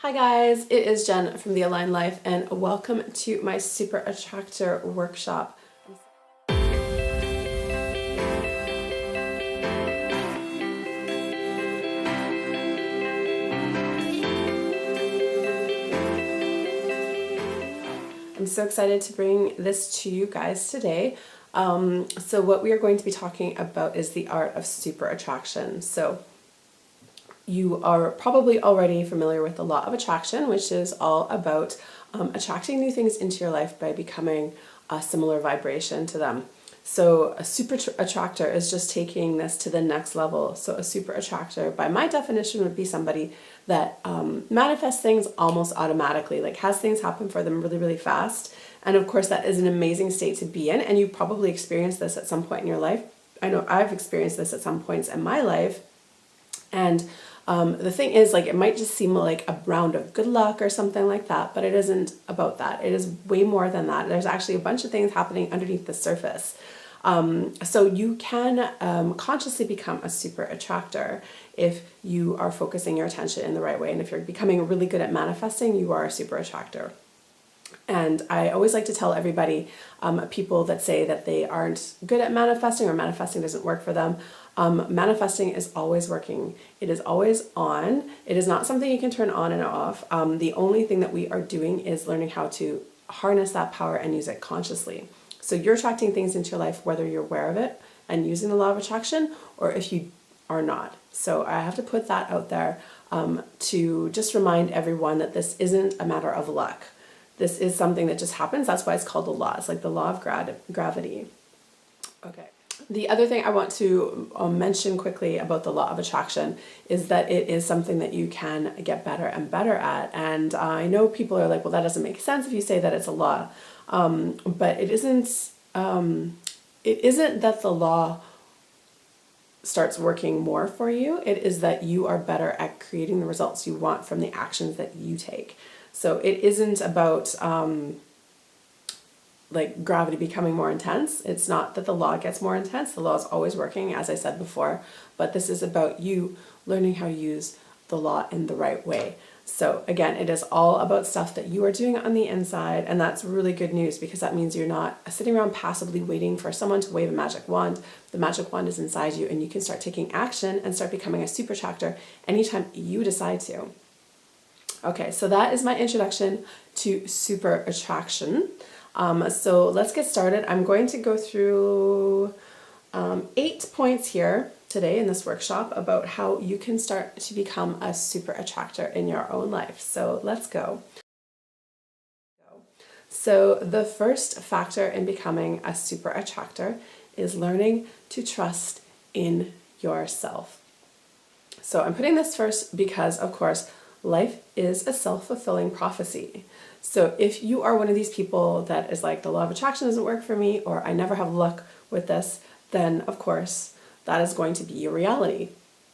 Hi guys, it is Jen from The Aligned Life and welcome to my Super Attractor workshop. I'm so excited to bring this to you guys today. So what we are going to be talking about is the art of super attraction. So you are probably already familiar with the law of attraction, which is all about attracting new things into your life by becoming a similar vibration to them. So a super attractor is just taking this to the next level. So a super attractor, by my definition, would be somebody that manifests things almost automatically, like has things happen for them really, really fast. And of course, that is an amazing state to be in. And you probably experienced this at some point in your life. I know I've experienced this at some points in my life. And the thing is, like, it might just seem like a round of good luck or something like that, but it isn't about that. It is way more than that. There's actually a bunch of things happening underneath the surface. So you can consciously become a super attractor if you are focusing your attention in the right way. And if you're becoming really good at manifesting, you are a super attractor. And I always like to tell everybody, people that say that they aren't good at manifesting or manifesting doesn't work for them, manifesting is always working. It is always on. It is not something you can turn on and off. The only thing that we are doing is learning how to harness that power and use it consciously. So you're attracting things into your life whether you're aware of it and using the law of attraction or if you are not. So I have to put that out there to just remind everyone that this isn't a matter of luck. This is something that just happens. That's why it's called a law. It's like the law of gravity. Okay. The other thing I want to mention quickly about the law of attraction is that it is something that you can get better and better at. And I know people are like, well, that doesn't make sense if you say that it's a law. But it isn't that the law starts working more for you. It is that you are better at creating the results you want from the actions that you take. So it isn't about like gravity becoming more intense. It's not that the law gets more intense. The law is always working, as I said before, but this is about you learning how to use the law in the right way. So again, it is all about stuff that you are doing on the inside, and that's really good news because that means you're not sitting around passively waiting for someone to wave a magic wand. The magic wand is inside you, and you can start taking action and start becoming a super attractor anytime you decide to. Okay, so that is my introduction to super attraction. So let's get started. I'm going to go through 8 points here today in this workshop about how you can start to become a super attractor in your own life. So let's go. So the first factor in becoming a super attractor is learning to trust in yourself. So I'm putting this first because, of course, life is a self-fulfilling prophecy. So if you are one of these people that is like, the law of attraction doesn't work for me, or I never have luck with this, then of course that is going to be your reality.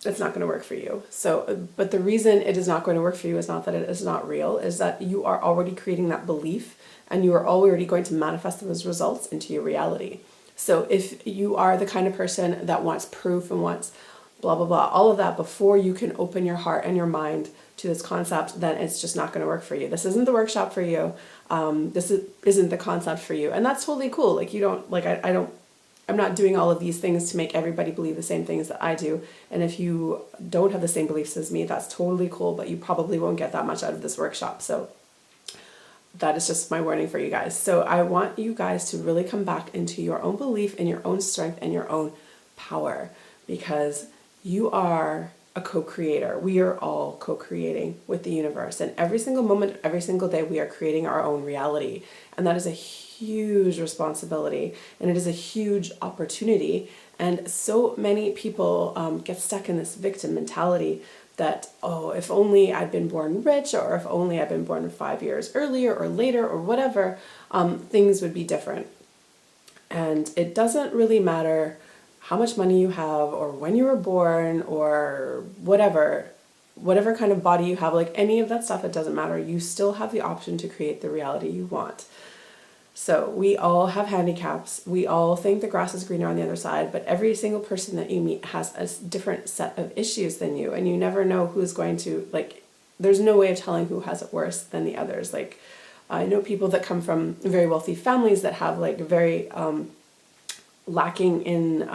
It's not going to work for you. So, but the reason it is not going to work for you is not that it is not real, is that you are already creating that belief and you are already going to manifest those results into your reality. So if you are the kind of person that wants proof and wants blah, blah, blah, all of that before you can open your heart and your mind to this concept, then it's just not going to work for you. This isn't the workshop for you. Isn't the concept for you. And that's totally cool. Like, you don't, like, I'm not doing all of these things to make everybody believe the same things that I do. And if you don't have the same beliefs as me, that's totally cool, but you probably won't get that much out of this workshop. So that is just my warning for you guys. So I want you guys to really come back into your own belief and your own strength and your own power, because you are a co-creator. We are all co-creating with the universe, and every single moment, every single day, we are creating our own reality. And that is a huge responsibility, and it is a huge opportunity. And so many people get stuck in this victim mentality that, oh, if only I'd been born rich, or if only I'd been born 5 years earlier or later or whatever, things would be different. And it doesn't really matter how much money you have, or when you were born, or whatever kind of body you have, like any of that stuff, it doesn't matter. You still have the option to create the reality you want. So we all have handicaps. We all think the grass is greener on the other side, but every single person that you meet has a different set of issues than you, and you never know who's going to, like, there's no way of telling who has it worse than the others. Like, I know people that come from very wealthy families that have like very lacking in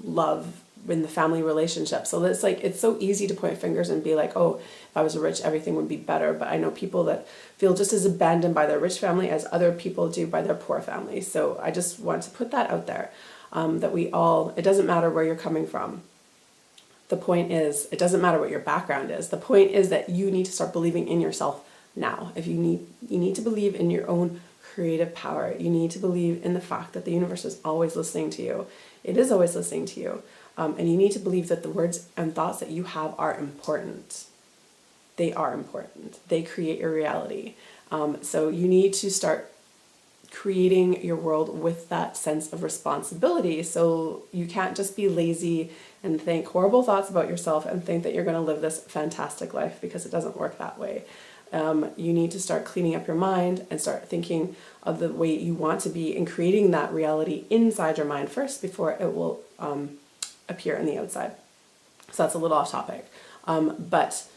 love in the family relationship. So it's like, it's so easy to point fingers and be like, oh, if I was rich, everything would be better. But I know people that feel just as abandoned by their rich family as other people do by their poor family. So I just want to put that out there, that we all, it doesn't matter where you're coming from. The point is, it doesn't matter what your background is. The point is that you need to start believing in yourself now. If you need to believe in your own creative power. You need to believe in the fact that the universe is always listening to you. It is always listening to you. And you need to believe that the words and thoughts that you have are important. They are important. They create your reality. So you need to start creating your world with that sense of responsibility. So you can't just be lazy and think horrible thoughts about yourself and think that you're going to live this fantastic life, because it doesn't work that way. You need to start cleaning up your mind and start thinking of the way you want to be and creating that reality inside your mind first before it will appear in the outside. So that's a little off topic. But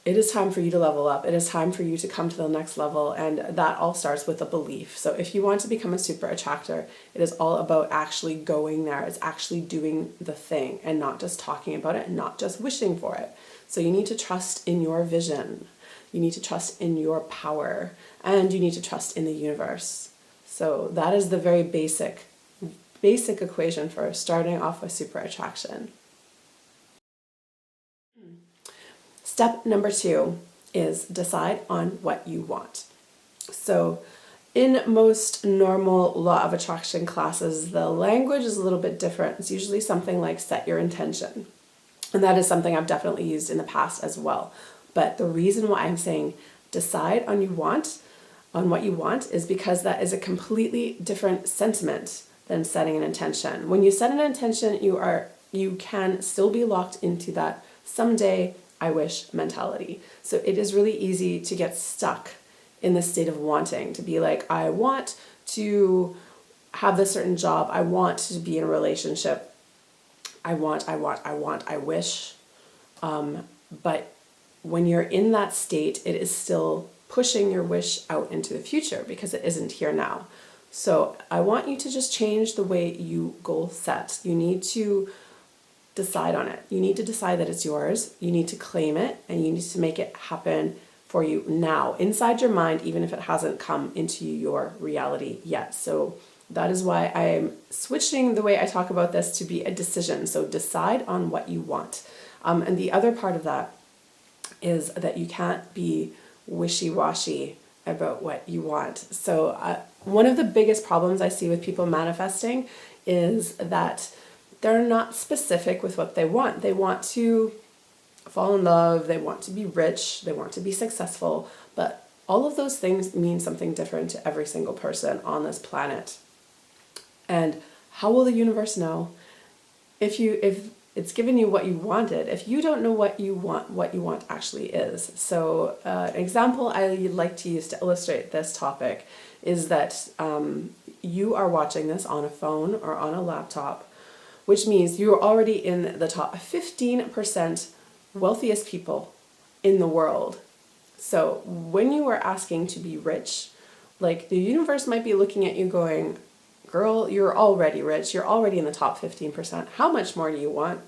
it is time for you to level up. It is time for you to come to the next level. And that all starts with a belief. So if you want to become a super attractor, it is all about actually going there. It's actually doing the thing and not just talking about it and not just wishing for it. So you need to trust in your vision. You need to trust in your power, and you need to trust in the universe. So that is the very basic equation for starting off with super attraction. Step number 2 is decide on what you want. So in most normal law of attraction classes, the language is a little bit different. It's usually something like set your intention. And that is something I've definitely used in the past as well. But the reason why I'm saying decide on what you want is because that is a completely different sentiment than setting an intention. When you set an intention, you can still be locked into that someday I wish mentality. So it is really easy to get stuck in the state of wanting, to be like, I want to have this certain job, I want to be in a relationship, I wish. But when you're in that state, it is still pushing your wish out into the future because it isn't here now. So I want you to just change the way you goal set. You need to decide on it. You need to decide that it's yours. You need to claim it, and you need to make it happen for you now, inside your mind, even if it hasn't come into your reality yet. So that is why I'm switching the way I talk about this to be a decision. So decide on what you want. And the other part of that is that you can't be wishy-washy about what you want. So one of the biggest problems I see with people manifesting is that they're not specific with what they want. They want to fall in love, they want to be rich, they want to be successful, but all of those things mean something different to every single person on this planet. And how will the universe know if it's given you what you wanted, if you don't know what you want actually is? So an example I like to use to illustrate this topic is that you are watching this on a phone or on a laptop, which means you're already in the top 15% wealthiest people in the world. So when you are asking to be rich, like, the universe might be looking at you going, girl, you're already rich. You're already in the top 15%. How much more do you want?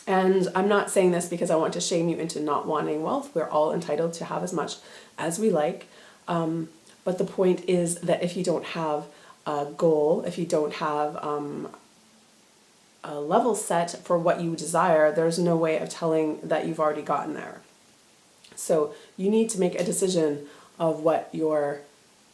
And I'm not saying this because I want to shame you into not wanting wealth. We're all entitled to have as much as we like. But the point is that if you don't have a goal, if you don't have a level set for what you desire, there's no way of telling that you've already gotten there. So you need to make a decision of what your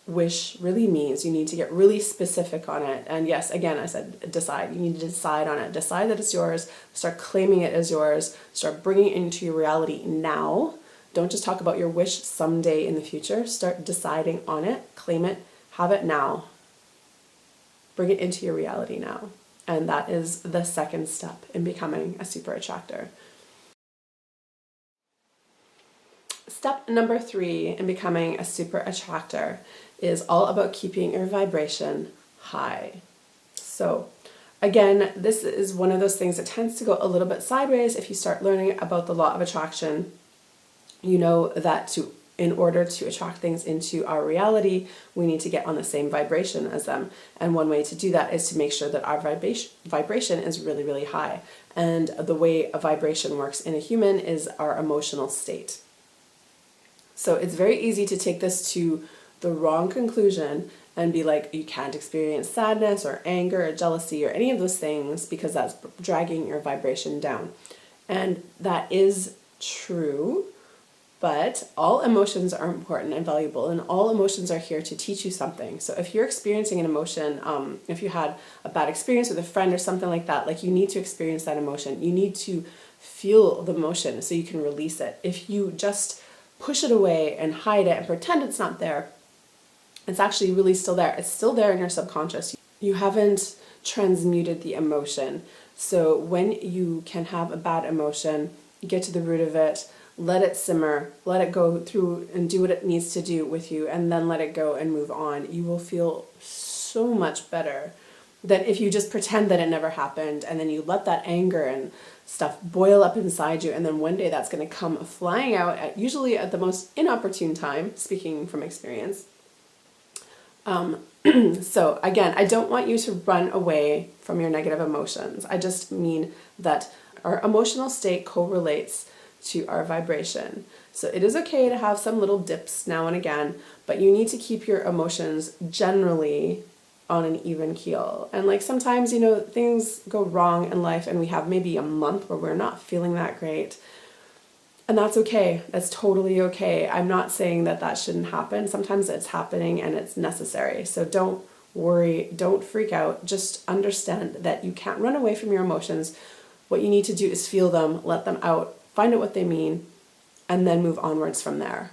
wish really means. You need to get really specific on it. And yes, again, I said decide. You need to decide on it. Decide that it's yours. Start claiming it as yours. Start bringing it into your reality now. Don't just talk about your wish someday in the future. Start deciding on it. Claim it. Have it now. Bring it into your reality now. And that is the second step in becoming a super attractor. Step number 3 in becoming a super attractor is all about keeping your vibration high. So again, this is one of those things that tends to go a little bit sideways if you start learning about the law of attraction You know that in order to attract things into our reality, we need to get on the same vibration as them. And one way to do that is to make sure that our vibration is really, really high. And the way a vibration works in a human is our emotional state. So it's very easy to take this to the wrong conclusion and be like, you can't experience sadness or anger or jealousy or any of those things because that's dragging your vibration down. And that is true. But all emotions are important and valuable, and all emotions are here to teach you something. So if you're experiencing an emotion, if you had a bad experience with a friend or something like that, like you need to experience that emotion. You need to feel the emotion so you can release it. If you just push it away and hide it and pretend it's not there, it's actually really still there. It's still there in your subconscious. You haven't transmuted the emotion. So when you can have a bad emotion, get to the root of it, let it simmer, let it go through and do what it needs to do with you, and then let it go and move on. You will feel so much better than if you just pretend that it never happened, and then you let that anger and stuff boil up inside you, and then one day that's going to come flying out usually at the most inopportune time, speaking from experience. So again, I don't want you to run away from your negative emotions. I just mean that our emotional state correlates to our vibration. So it is okay to have some little dips now and again, but you need to keep your emotions generally on an even keel. And like sometimes, you know, things go wrong in life and we have maybe a month where we're not feeling that great. And that's okay. That's totally okay. I'm not saying that that shouldn't happen. Sometimes it's happening and it's necessary. So don't worry, don't freak out. Just understand that you can't run away from your emotions. What you need to do is feel them, let them out, find out what they mean, and then move onwards from there.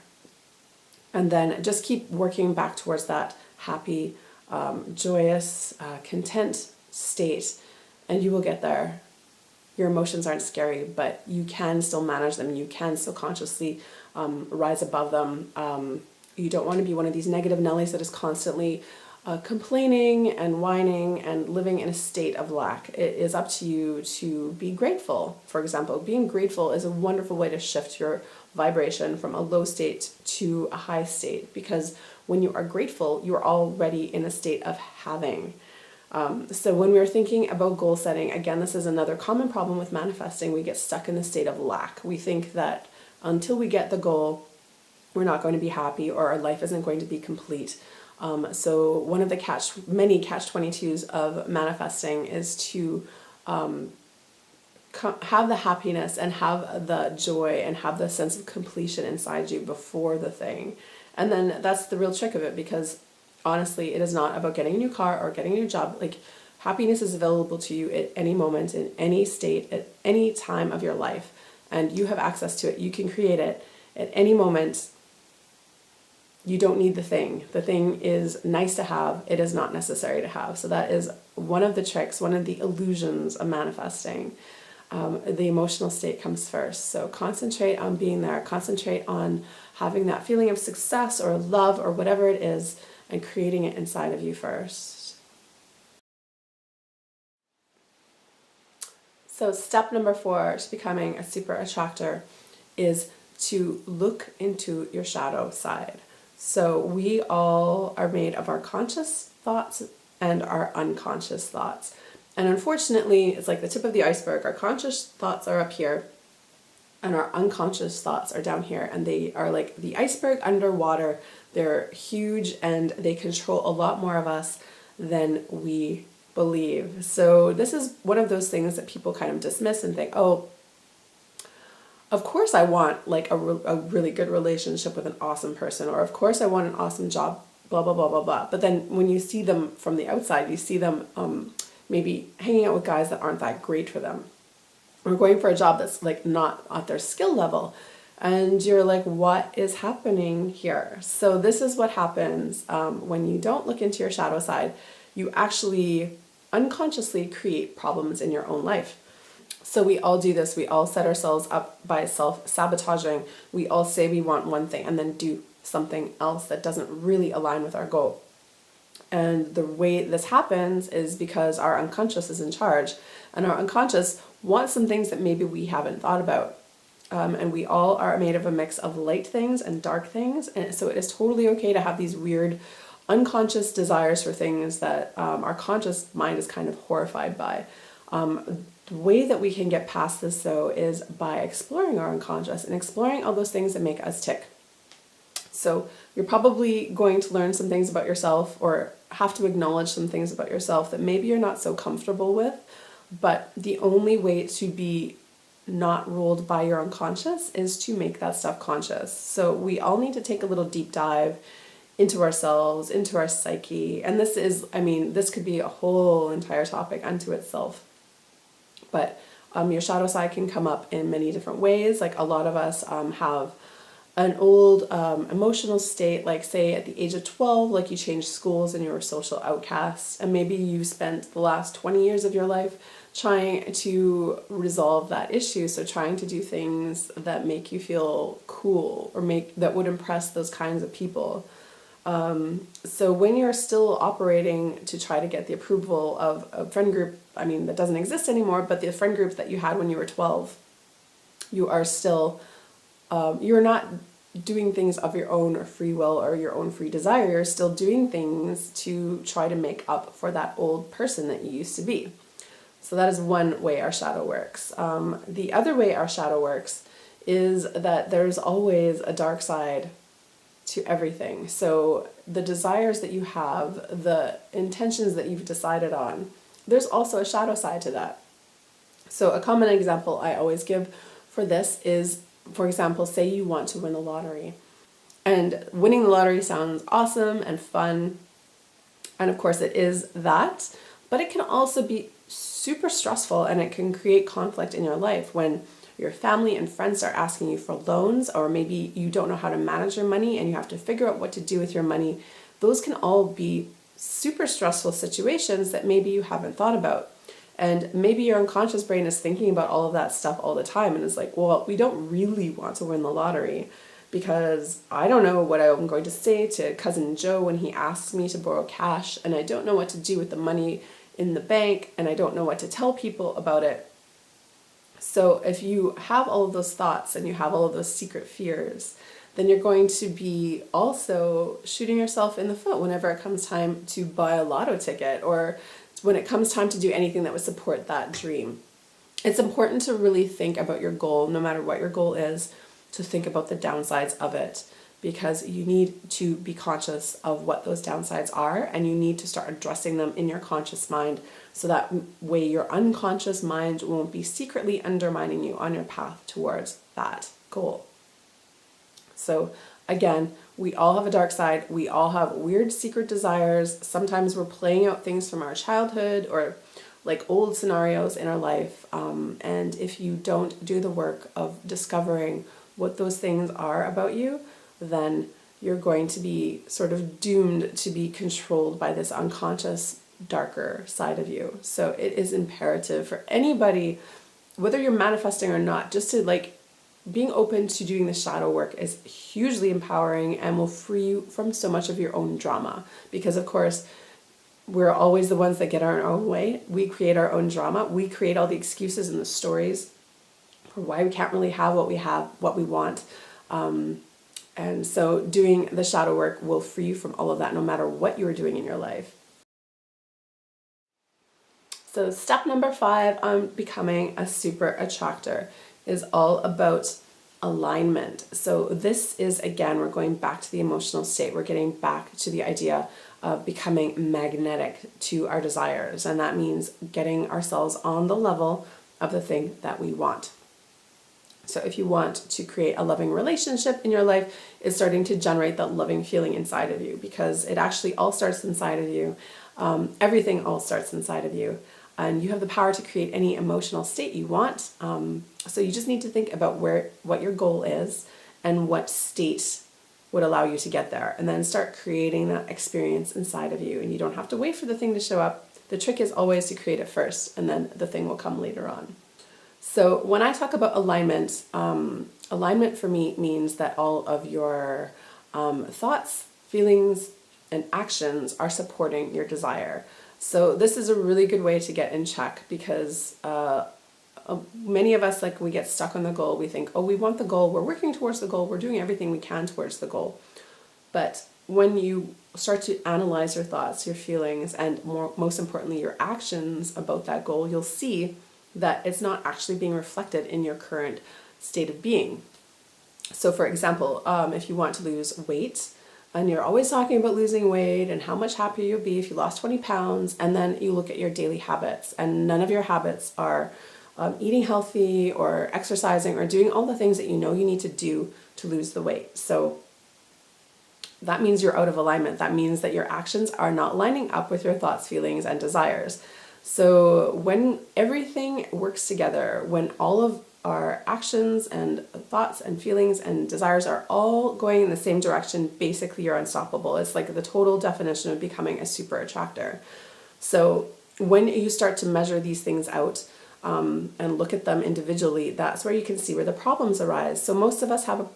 And then just keep working back towards that happy, joyous, content state, and you will get there. Your emotions aren't scary, but you can still manage them. You can still consciously rise above them. You don't want to be one of these negative Nellies that is constantly complaining and whining and living in a state of lack. It is up to you to be grateful. For example, being grateful is a wonderful way to shift your vibration from a low state to a high state, because when you are grateful, you are already in a state of having. So when we're thinking about goal setting, again, this is another common problem with manifesting. We get stuck in the state of lack. We think that until we get the goal, we're not going to be happy, or our life isn't going to be complete. So one of the many catch-22s of manifesting is to have the happiness and have the joy and have the sense of completion inside you before the thing. And then that's the real trick of it, because honestly, it is not about getting a new car or getting a new job. Like, happiness is available to you at any moment, in any state, at any time of your life, and you have access to it. You can create it at any moment. You don't need the thing. The thing is nice to have. It is not necessary to have. So that is one of the tricks, one of the illusions of manifesting. The emotional state comes first. So concentrate on being there. Concentrate on having that feeling of success or love or whatever it is, and creating it inside of you first. So step number 4 to becoming a super attractor is to look into your shadow side. So we all are made of our conscious thoughts and our unconscious thoughts. And unfortunately, it's like the tip of the iceberg. Our conscious thoughts are up here and our unconscious thoughts are down here, and they are like the iceberg underwater. They're huge and they control a lot more of us than we believe. So this is one of those things that people kind of dismiss and think, oh, of course I want like a really good relationship with an awesome person, or of course I want an awesome job, blah, blah, blah, blah, blah. But then when you see them from the outside, you see them maybe hanging out with guys that aren't that great for them, or going for a job that's like not at their skill level. And you're like, what is happening here? So this is what happens when you don't look into your shadow side. You actually unconsciously create problems in your own life. So we all do this. We all set ourselves up by self-sabotaging. We all say we want one thing and then do something else that doesn't really align with our goal. And the way this happens is because our unconscious is in charge, and our unconscious wants some things that maybe we haven't thought about. And we all are made of a mix of light things and dark things. And so it is totally okay to have these weird unconscious desires for things that our conscious mind is kind of horrified by. The way that we can get past this, though, is by exploring our unconscious and exploring all those things that make us tick. So you're probably going to learn some things about yourself, or have to acknowledge some things about yourself that maybe you're not so comfortable with. But the only way to be not ruled by your unconscious is to make that stuff conscious. So we all need to take a little deep dive into ourselves, into our psyche. And this is, this could be a whole entire topic unto itself. But your shadow side can come up in many different ways. Like a lot of us have an old emotional state, like say at the age of 12, like you changed schools and you were a social outcast. And maybe you spent the last 20 years of your life trying to resolve that issue. So trying to do things that make you feel cool or that would impress those kinds of people. So when you're still operating to try to get the approval of a friend group, that doesn't exist anymore, but the friend group that you had when you were 12, you are still, you're not doing things of your own free will or your own free desire. You're still doing things to try to make up for that old person that you used to be. So that is one way our shadow works. The other way our shadow works is that there's always a dark side to everything. So the desires that you have, the intentions that you've decided on, there's also a shadow side to that. So a common example I always give for this is, for example, say you want to win the lottery. And winning the lottery sounds awesome and fun. And of course it is that, but it can also be super stressful, and it can create conflict in your life when your family and friends start asking you for loans, or maybe you don't know how to manage your money and you have to figure out what to do with your money. Those can all be super stressful situations that maybe you haven't thought about. And maybe your unconscious brain is thinking about all of that stuff all the time and is like, well, we don't really want to win the lottery because I don't know what I'm going to say to cousin Joe when he asks me to borrow cash, and I don't know what to do with the money in the bank, and I don't know what to tell people about it. So if you have all of those thoughts and you have all of those secret fears, then you're going to be also shooting yourself in the foot whenever it comes time to buy a lotto ticket, or when it comes time to do anything that would support that dream. It's important to really think about your goal, no matter what your goal is, to think about the downsides of it, because you need to be conscious of what those downsides are, and you need to start addressing them in your conscious mind, so that way your unconscious mind won't be secretly undermining you on your path towards that goal. So again, we all have a dark side. We all have weird secret desires. Sometimes we're playing out things from our childhood or like old scenarios in our life. And if you don't do the work of discovering what those things are about you, then you're going to be sort of doomed to be controlled by this unconscious, darker side of you. So it is imperative for anybody, whether you're manifesting or not, just to being open to doing the shadow work is hugely empowering and will free you from so much of your own drama. Because of course, we're always the ones that get our own way. We create our own drama. We create all the excuses and the stories for why we can't really have, what we want. And so doing the shadow work will free you from all of that, no matter what you are doing in your life. So step number 5 on becoming a super attractor is all about alignment. So this is, again, we're going back to the emotional state. We're getting back to the idea of becoming magnetic to our desires. And that means getting ourselves on the level of the thing that we want. So if you want to create a loving relationship in your life, it's starting to generate that loving feeling inside of you, because it actually all starts inside of you. Everything all starts inside of you. And you have the power to create any emotional state you want. So you just need to think about what your goal is and what state would allow you to get there. And then start creating that experience inside of you. And you don't have to wait for the thing to show up. The trick is always to create it first, and then the thing will come later on. So when I talk about alignment, alignment for me means that all of your thoughts, feelings, and actions are supporting your desire. So this is a really good way to get in check, because a Many of us, like, we get stuck on the goal. We think, oh, we want the goal. We're working towards the goal. We're doing everything we can towards the goal. But when you start to analyze your thoughts, your feelings, and most importantly, your actions about that goal, you'll see that it's not actually being reflected in your current state of being. So for example, if you want to lose weight, and you're always talking about losing weight and how much happier you'll be if you lost 20 pounds, and then you look at your daily habits, and none of your habits are eating healthy or exercising or doing all the things that you know you need to do to lose the weight. So that means you're out of alignment. That means that your actions are not lining up with your thoughts, feelings, and desires. So when everything works together, when all of our actions and thoughts and feelings and desires are all going in the same direction, basically you're unstoppable. It's like the total definition of becoming a super attractor. So when you start to measure these things out and look at them individually, that's where you can see where the problems arise. So most of us have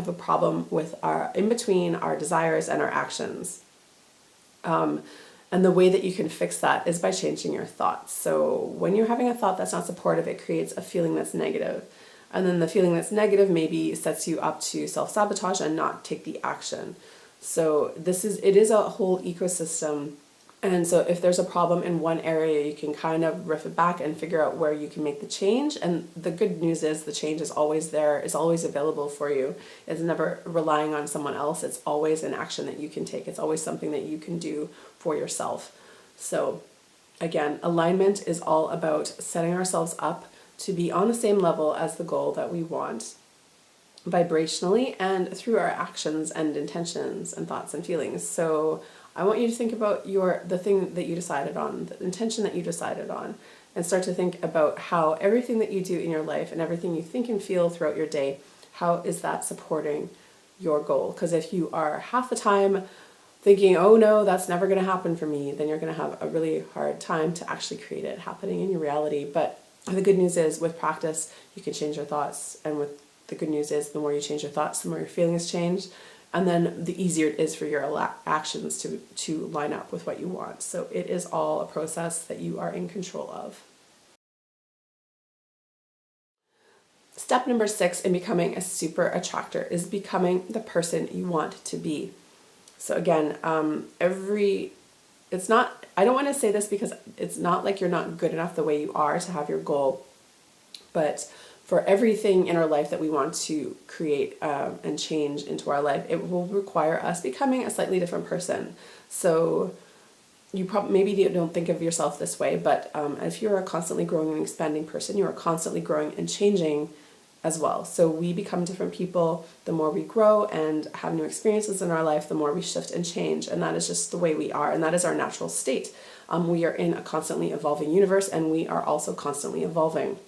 a problem with our in between our desires and our actions. And the way that you can fix that is by changing your thoughts. So when you're having a thought that's not supportive, it creates a feeling that's negative. And then the feeling that's negative maybe sets you up to self-sabotage and not take the action. So it is a whole ecosystem. And so if there's a problem in one area, you can kind of riff it back and figure out where you can make the change. And the good news is the change is always there, is always available for you. It's never relying on someone else. It's always an action that you can take. It's always something that you can do for yourself. So again, alignment is all about setting ourselves up to be on the same level as the goal that we want, vibrationally and through our actions and intentions and thoughts and feelings. So I want you to think about the thing that you decided on, the intention that you decided on, and start to think about how everything that you do in your life and everything you think and feel throughout your day, how is that supporting your goal? Because if you are half the time thinking, oh no, that's never going to happen for me, then you're going to have a really hard time to actually create it happening in your reality. But the good news is with practice, you can change your thoughts. And the good news is the more you change your thoughts, the more your feelings change. And then the easier it is for your actions to line up with what you want. So it is all a process that you are in control of. Step number 6 in becoming a super attractor is becoming the person you want to be. So again, I don't want to say this because it's not like you're not good enough the way you are to have your goal, but for everything in our life that we want to create and change into our life, it will require us becoming a slightly different person. So you maybe don't think of yourself this way, but if you're a constantly growing and expanding person, you are constantly growing and changing as well. So we become different people the more we grow and have new experiences in our life, the more we shift and change. And that is just the way we are, and that is our natural state. We are in a constantly evolving universe, and we are also constantly evolving.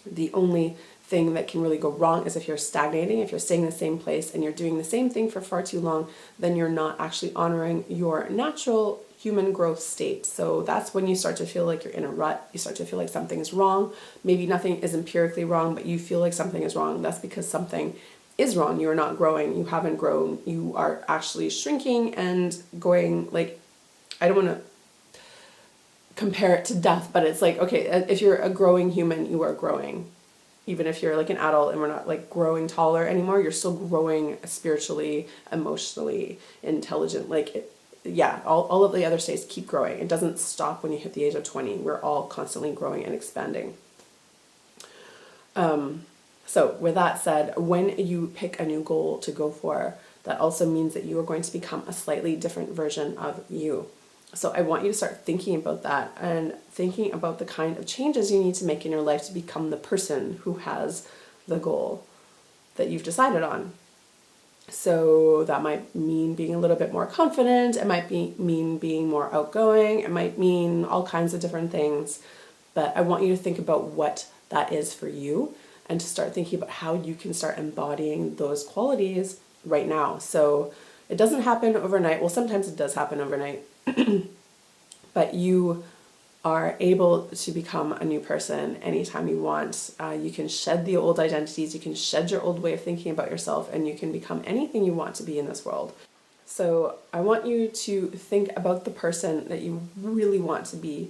The only thing that can really go wrong is if you're stagnating, if you're staying in the same place and you're doing the same thing for far too long, then you're not actually honoring your natural human growth state. So that's when you start to feel like you're in a rut. You start to feel like something is wrong. Maybe nothing is empirically wrong, but you feel like something is wrong. That's because something is wrong. You're not growing. You haven't grown. You are actually shrinking and going, like, I don't want to compare it to death, but it's like, okay, if you're a growing human, you are growing. Even if you're like an adult and we're not like growing taller anymore, you're still growing spiritually, emotionally, intelligent. All of the other states keep growing. It doesn't stop when you hit the age of 20. We're all constantly growing and expanding. So with that said, when you pick a new goal to go for, that also means that you are going to become a slightly different version of you. So I want you to start thinking about that and thinking about the kind of changes you need to make in your life to become the person who has the goal that you've decided on. So that might mean being a little bit more confident. It might mean being more outgoing. It might mean all kinds of different things. But I want you to think about what that is for you and to start thinking about how you can start embodying those qualities right now. So it doesn't happen overnight. Well, sometimes it does happen overnight. But you are able to become a new person anytime you want. You can shed the old identities, you can shed your old way of thinking about yourself, and you can become anything you want to be in this world. So I want you to think about the person that you really want to be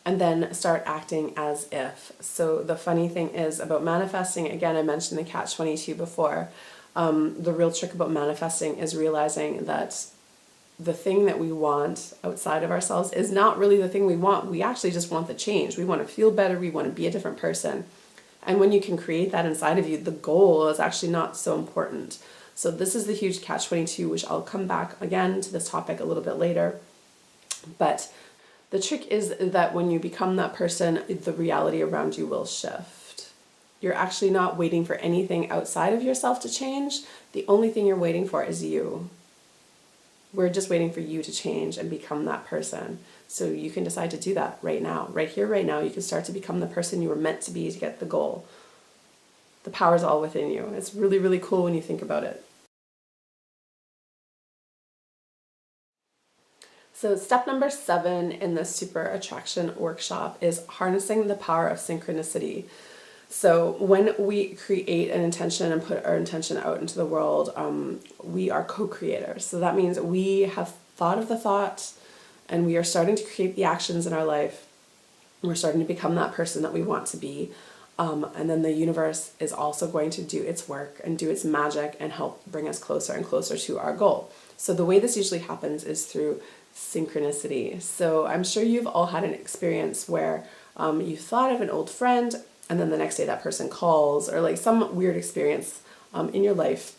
and then start acting as if. So the funny thing is about manifesting, again, I mentioned the catch-22 before. The real trick about manifesting is realizing that the thing that we want outside of ourselves is not really the thing we want. We actually just want the change. We want to feel better. We want to be a different person. And when you can create that inside of you, the goal is actually not so important. So this is the huge catch-22, which I'll come back again to this topic a little bit later. But the trick is that when you become that person, the reality around you will shift. You're actually not waiting for anything outside of yourself to change. The only thing you're waiting for is you. We're just waiting for you to change and become that person. So you can decide to do that right now. Right here, right now, you can start to become the person you were meant to be to get the goal. The power's all within you. It's really, really cool when you think about it. So step number 7 in the Super Attraction Workshop is harnessing the power of synchronicity. So when we create an intention and put our intention out into the world, we are co-creators. So that means we have thought of the thought and we are starting to create the actions in our life. We're starting to become that person that we want to be. And then the universe is also going to do its work and do its magic and help bring us closer and closer to our goal. So the way this usually happens is through synchronicity. So I'm sure you've all had an experience where you thought of an old friend and then the next day that person calls, or like some weird experience in your life.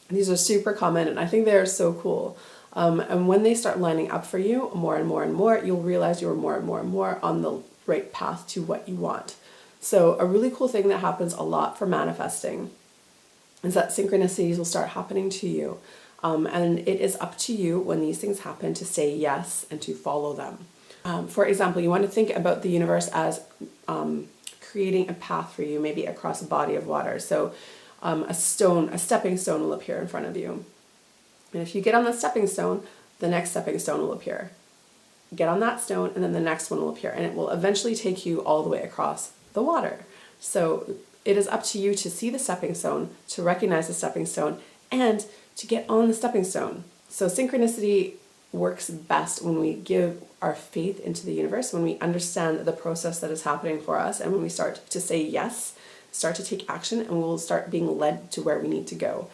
These are super common and I think they're so cool. And when they start lining up for you more and more and more, you'll realize you're more and more and more on the right path to what you want. So a really cool thing that happens a lot for manifesting is that synchronicities will start happening to you. And it is up to you when these things happen to say yes and to follow them. For example, you want to think about the universe as creating a path for you, maybe across a body of water. So a stepping stone will appear in front of you. And if you get on the stepping stone, the next stepping stone will appear. Get on that stone and then the next one will appear, and it will eventually take you all the way across the water. So it is up to you to see the stepping stone, to recognize the stepping stone, and to get on the stepping stone. So synchronicity works best when we give our faith into the universe, when we understand the process that is happening for us, and when we start to say yes, start to take action, and we'll start being led to where we need to go.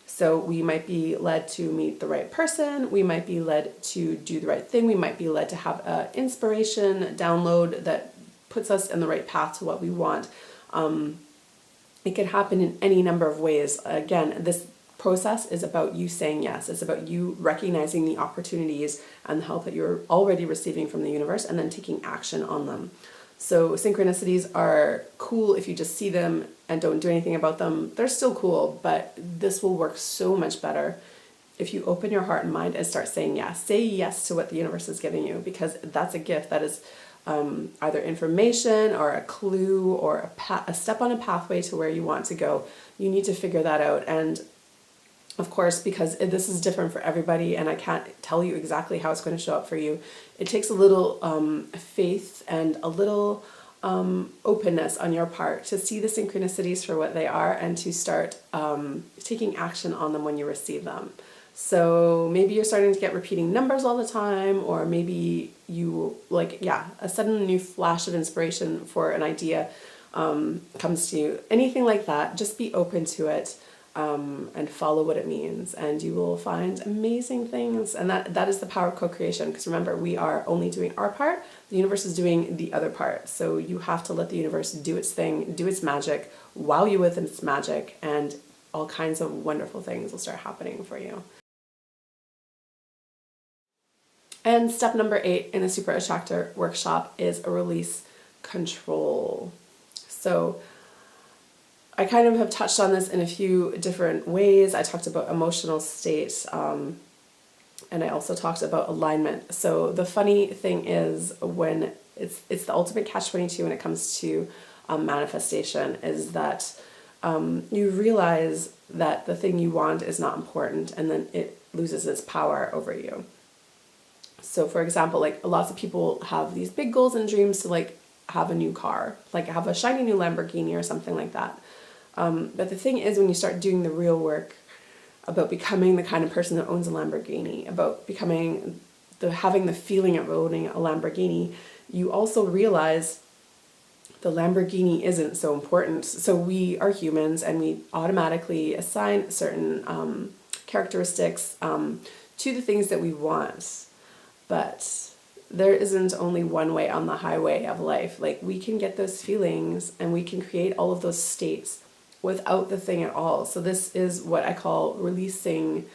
So we might be led to meet the right person, we might be led to do the right thing, we might be led to have an inspiration download that puts us in the right path to what we want. It can happen in any number of ways. Again, this process is about you saying yes. It's about you recognizing the opportunities and the help that you're already receiving from the universe and then taking action on them. So synchronicities are cool if you just see them and don't do anything about them. They're still cool, but this will work so much better if you open your heart and mind and start saying yes. Say yes to what the universe is giving you, because that's a gift. That is either information or a clue or a step on a pathway to where you want to go. You need to figure that out. And of course, because this is different for everybody and I can't tell you exactly how it's going to show up for you, it takes a little faith and a little openness on your part to see the synchronicities for what they are and to start taking action on them when you receive them. So maybe you're starting to get repeating numbers all the time, or maybe you a sudden new flash of inspiration for an idea comes to you. Anything like that, just be open to it. And follow what it means, and you will find amazing things. And that is the power of co-creation, because remember, we are only doing our part, the universe is doing the other part. So you have to let the universe do its thing, do its magic, wow you with its magic, and all kinds of wonderful things will start happening for you. And step number 8 in the Super Attractor Workshop is a release control. So I kind of have touched on this in a few different ways. I talked about emotional state, and I also talked about alignment. So the funny thing is, when it's the ultimate catch-22 when it comes to manifestation, is that you realize that the thing you want is not important, and then it loses its power over you. So for example, lots of people have these big goals and dreams to have a new car, have a shiny new Lamborghini or something like that. But the thing is, when you start doing the real work about becoming the kind of person that owns a Lamborghini, about having the feeling of owning a Lamborghini, you also realize the Lamborghini isn't so important. So we are humans and we automatically assign certain characteristics to the things that we want. But there isn't only one way on the highway of life. Like, we can get those feelings and we can create all of those states without the thing at all. So this is what I call releasing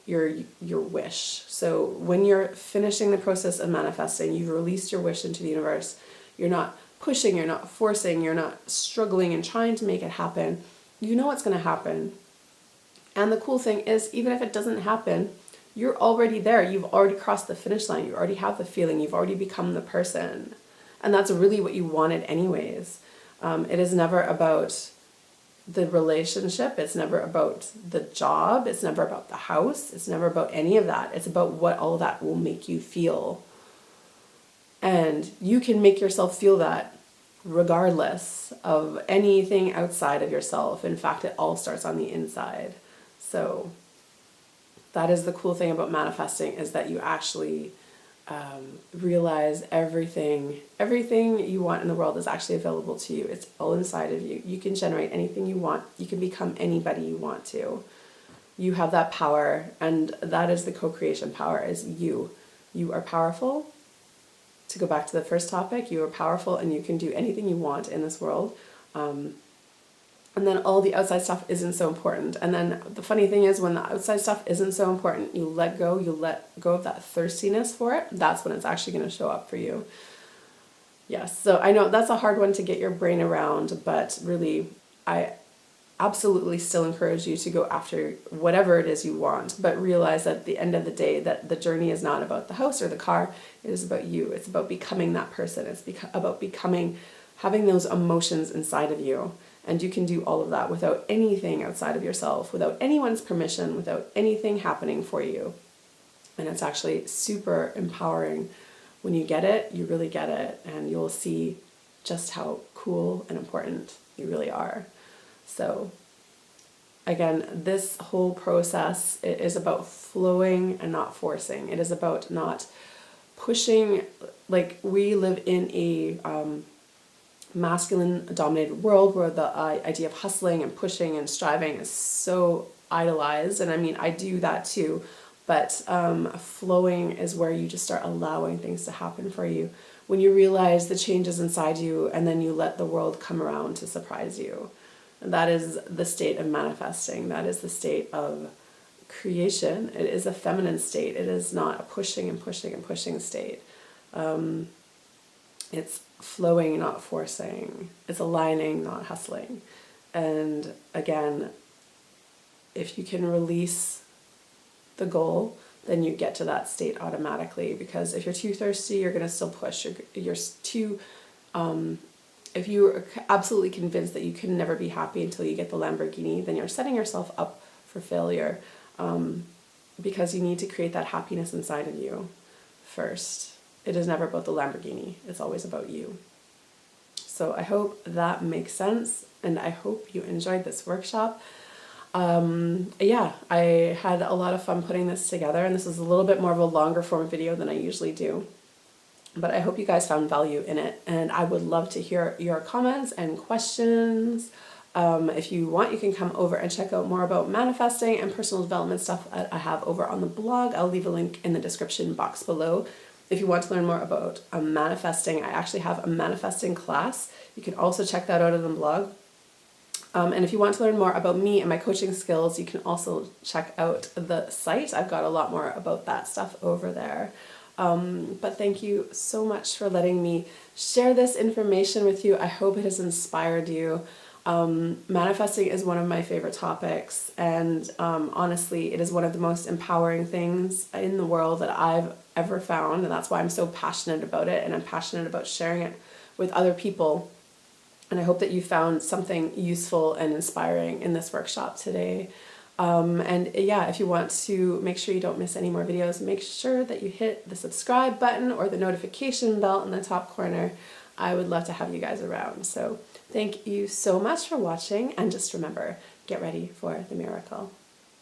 your wish. So when you're finishing the process of manifesting, you've released your wish into the universe. You're not pushing, you're not forcing, you're not struggling and trying to make it happen. You know what's going to happen. And the cool thing is, even if it doesn't happen, you're already there. You've already crossed the finish line. You already have the feeling. You've already become the person. And that's really what you wanted anyways. It is never about the relationship. It's never about the job. It's never about the house. It's never about any of that. It's about what all of that will make you feel. And you can make yourself feel that regardless of anything outside of yourself. In fact, it all starts on the inside. So that is the cool thing about manifesting, is that you actually realize everything you want in the world is actually available to you. It's all inside of you. You can generate anything you want. You can become anybody you want to. You have that power, and that is the co-creation power, is you. You are powerful. To go back to the first topic, you are powerful and you can do anything you want in this world. And then all the outside stuff isn't so important. And then the funny thing is, when the outside stuff isn't so important, you let go of that thirstiness for it. That's when it's actually going to show up for you. Yes, so I know that's a hard one to get your brain around, but really, I absolutely still encourage you to go after whatever it is you want, but realize that at the end of the day that the journey is not about the house or the car. It is about you. It's about becoming that person. It's about having those emotions inside of you. And you can do all of that without anything outside of yourself, without anyone's permission, without anything happening for you. And it's actually super empowering. When you get it, you really get it, and you'll see just how cool and important you really are. So again, this whole process, it is about flowing and not forcing. It is about not pushing. Like, we live in a masculine dominated world where the idea of hustling and pushing and striving is so idolized. And I mean, I do that too, but flowing is where you just start allowing things to happen for you. When you realize the changes inside you, and then you let the world come around to surprise you. And that is the state of manifesting. That is the state of creation. It is a feminine state. It is not a pushing and pushing and pushing state. It's flowing, not forcing. It's aligning, not hustling. And again, if you can release the goal, then you get to that state automatically. Because if you're too thirsty, you're going to still push. You're too... if you're absolutely convinced that you can never be happy until you get the Lamborghini, then you're setting yourself up for failure, because you need to create that happiness inside of you first. It is never about the Lamborghini. It's always about you. So I hope that makes sense, and I hope you enjoyed this workshop. Yeah, I had a lot of fun putting this together, and this is a little bit more of a longer form video than I usually do. But I hope you guys found value in it, and I would love to hear your comments and questions. If you want, you can come over and check out more about manifesting and personal development stuff that I have over on the blog. I'll leave a link in the description box below. If you want to learn more about manifesting, I actually have a manifesting class. You can also check that out on the blog. And if you want to learn more about me and my coaching skills, you can also check out the site. I've got a lot more about that stuff over there. But thank you so much for letting me share this information with you. I hope it has inspired you. Manifesting is one of my favorite topics, and honestly, it is one of the most empowering things in the world that I've ever found, and that's why I'm so passionate about it, and I'm passionate about sharing it with other people. And I hope that you found something useful and inspiring in this workshop today. And yeah, if you want to make sure you don't miss any more videos, make sure that you hit the subscribe button or the notification bell in the top corner. I would love to have you guys around. So thank you so much for watching, and just remember, get ready for the miracle.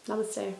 Namaste.